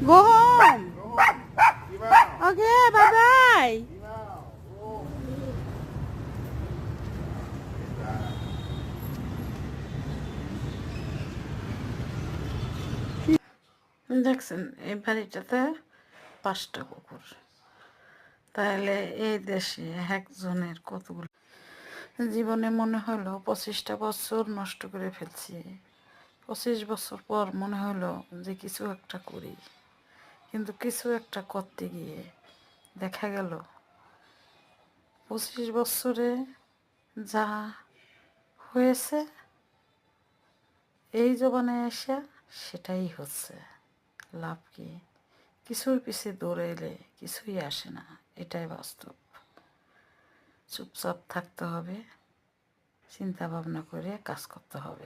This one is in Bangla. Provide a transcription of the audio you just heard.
Go home. Go home. Give out. Okay, bye bye. Give out. Go. দেখছেন এই বাড়িটাতে 5টা কুকুর, তাহলে এই দেশে একজনের কতগুলো জীবনে মনে হলো 25টা বছর নষ্ট করে ফেলছি। 25 বছর পর মনে হলো যে কিছু একটা করি, কিন্তু কিছু একটা করতে গিয়ে দেখা গেল 25 বছরে যা হয়েছে এই জবানে এসে সেটাই হচ্ছে। লাভ কি? কিছুর পিছে দৌড়ে এলে কিছুই আসে না, এটাই বাস্তব। চুপচাপ থাকতে হবে, চিন্তা ভাবনা করে কাজ করতে হবে।